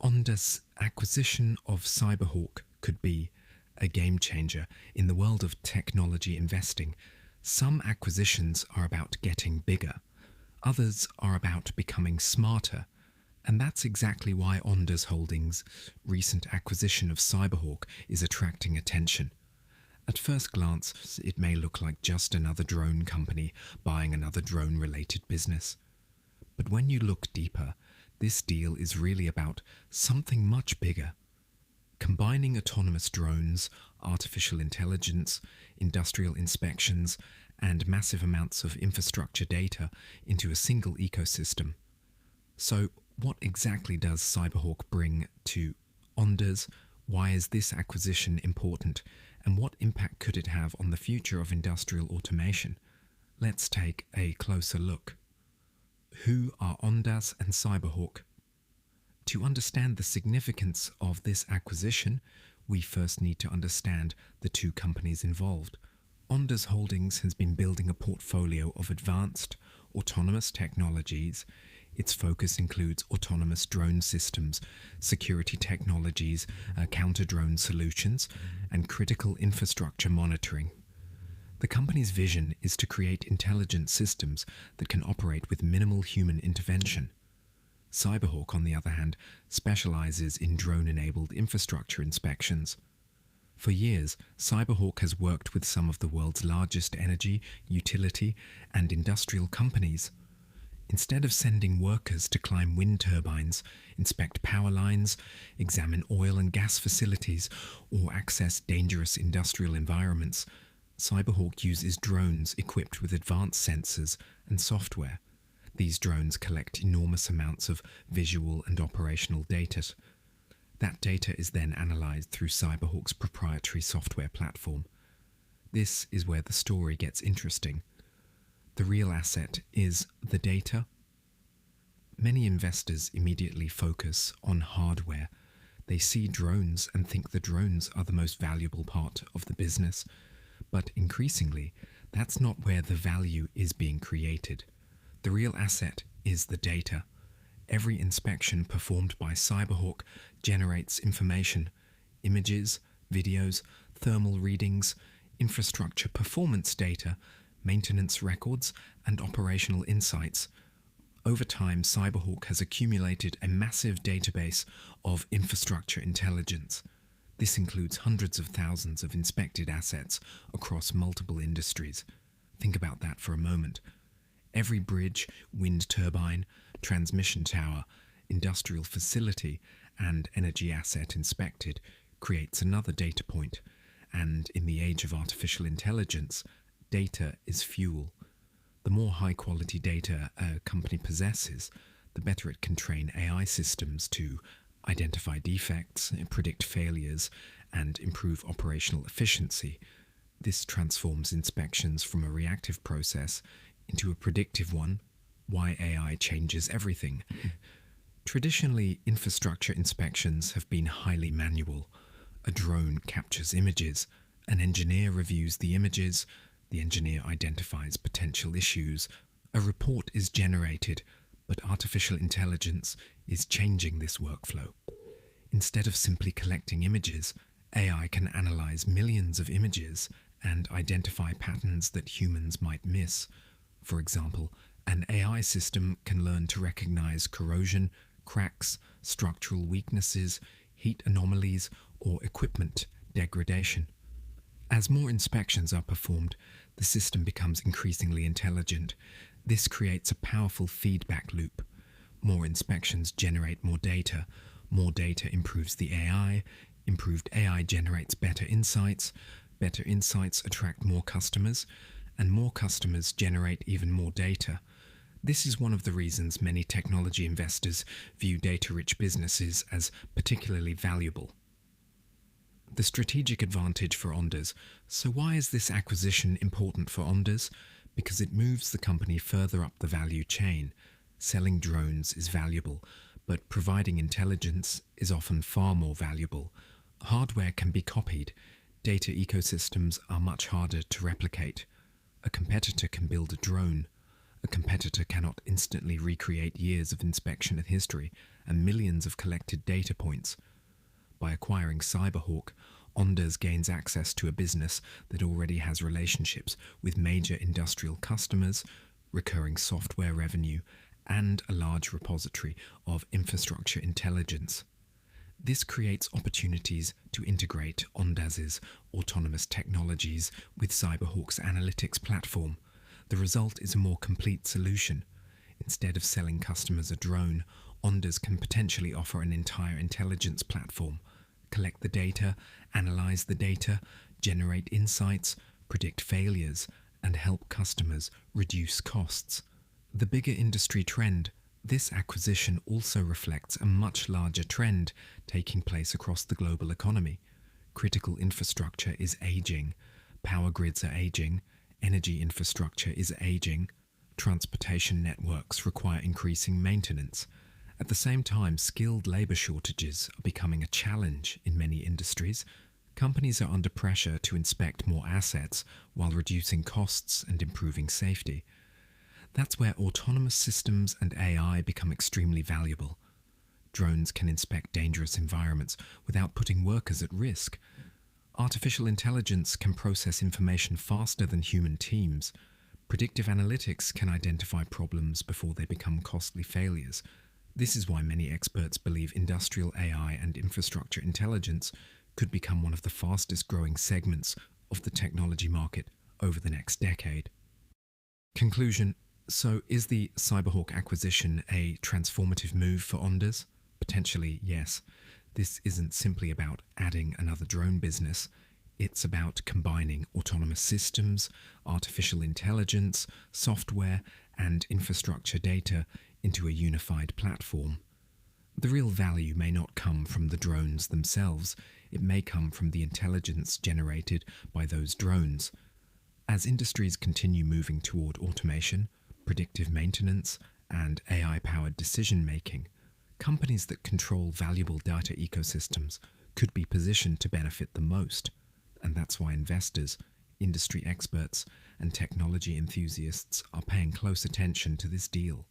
Ondas' acquisition of Cyberhawk could be a game changer in the world of technology investing. Some acquisitions are about getting bigger, others are about becoming smarter, and that's exactly why Ondas Holdings' recent acquisition of Cyberhawk is attracting attention. At first glance, it may look like just another drone company buying another drone-related business. But when you look deeper, this deal is really about something much bigger. Combining autonomous drones, artificial intelligence, industrial inspections, and massive amounts of infrastructure data into a single ecosystem. So, what exactly does Cyberhawk bring to Ondas? Why is this acquisition important? And what impact could it have on the future of industrial automation? Let's take a closer look. Who are Ondas and Cyberhawk? To understand the significance of this acquisition, we first need to understand the two companies involved. Ondas Holdings has been building a portfolio of advanced, autonomous technologies. Its focus includes autonomous drone systems, security technologies, counter-drone solutions, and critical infrastructure monitoring. The company's vision is to create intelligent systems that can operate with minimal human intervention. Cyberhawk, on the other hand, specializes in drone-enabled infrastructure inspections. For years, Cyberhawk has worked with some of the world's largest energy, utility, and industrial companies. Instead of sending workers to climb wind turbines, inspect power lines, examine oil and gas facilities, or access dangerous industrial environments, Cyberhawk uses drones equipped with advanced sensors and software. These drones collect enormous amounts of visual and operational data. That data is then analyzed through Cyberhawk's proprietary software platform. This is where the story gets interesting. The real asset is the data. Many investors immediately focus on hardware. They see drones and think the drones are the most valuable part of the business. But increasingly, that's not where the value is being created. The real asset is the data. Every inspection performed by Cyberhawk generates information, images, videos, thermal readings, infrastructure performance data, maintenance records, and operational insights. Over time, Cyberhawk has accumulated a massive database of infrastructure intelligence. This includes hundreds of thousands of inspected assets across multiple industries. Think about that for a moment. Every bridge, wind turbine, transmission tower, industrial facility, and energy asset inspected creates another data point. And in the age of artificial intelligence, data is fuel. The more high-quality data a company possesses, the better it can train AI systems to identify defects, predict failures, and improve operational efficiency. This transforms inspections from a reactive process into a predictive one. Why AI changes everything. Traditionally, infrastructure inspections have been highly manual. A drone captures images, an engineer reviews the images, the engineer identifies potential issues, a report is generated, but artificial intelligence is changing this workflow. Instead of simply collecting images, AI can analyze millions of images and identify patterns that humans might miss. For example, an AI system can learn to recognize corrosion, cracks, structural weaknesses, heat anomalies, or equipment degradation. As more inspections are performed, the system becomes increasingly intelligent. This creates a powerful feedback loop. More inspections generate more data improves the AI, improved AI generates better insights attract more customers, and more customers generate even more data. This is one of the reasons many technology investors view data-rich businesses as particularly valuable. The strategic advantage for Ondas. So why is this acquisition important for Ondas? Because it moves the company further up the value chain. Selling drones is valuable, but providing intelligence is often far more valuable. Hardware can be copied. Data ecosystems are much harder to replicate. A competitor can build a drone. A competitor cannot instantly recreate years of inspection and history, and millions of collected data points. By acquiring Cyberhawk, Ondas gains access to a business that already has relationships with major industrial customers, recurring software revenue, and a large repository of infrastructure intelligence. This creates opportunities to integrate Ondas's autonomous technologies with Cyberhawk's analytics platform. The result is a more complete solution. Instead of selling customers a drone, Ondas can potentially offer an entire intelligence platform, collect the data, analyze the data, generate insights, predict failures, and help customers reduce costs. The bigger industry trend, this acquisition also reflects a much larger trend taking place across the global economy. Critical infrastructure is aging, power grids are aging, energy infrastructure is aging, transportation networks require increasing maintenance. At the same time, skilled labor shortages are becoming a challenge in many industries. Companies are under pressure to inspect more assets while reducing costs and improving safety. That's where autonomous systems and AI become extremely valuable. Drones can inspect dangerous environments without putting workers at risk. Artificial intelligence can process information faster than human teams. Predictive analytics can identify problems before they become costly failures. This is why many experts believe industrial AI and infrastructure intelligence could become one of the fastest growing segments of the technology market over the next decade. Conclusion. So is the Cyberhawk acquisition a transformative move for Ondas? Potentially, yes. This isn't simply about adding another drone business. It's about combining autonomous systems, artificial intelligence, software, and infrastructure data into a unified platform. The real value may not come from the drones themselves. It may come from the intelligence generated by those drones. As industries continue moving toward automation, predictive maintenance, and AI-powered decision-making, companies that control valuable data ecosystems could be positioned to benefit the most. And that's why investors, industry experts, and technology enthusiasts are paying close attention to this deal.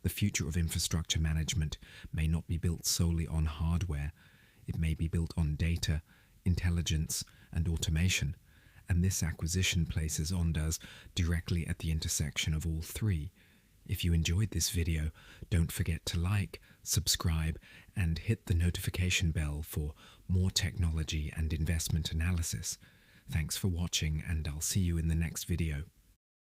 The future of infrastructure management may not be built solely on hardware. It may be built on data, intelligence, and automation. And this acquisition places Ondas directly at the intersection of all three. If you enjoyed this video, don't forget to like, subscribe, and hit the notification bell for more technology and investment analysis. Thanks for watching, and I'll see you in the next video.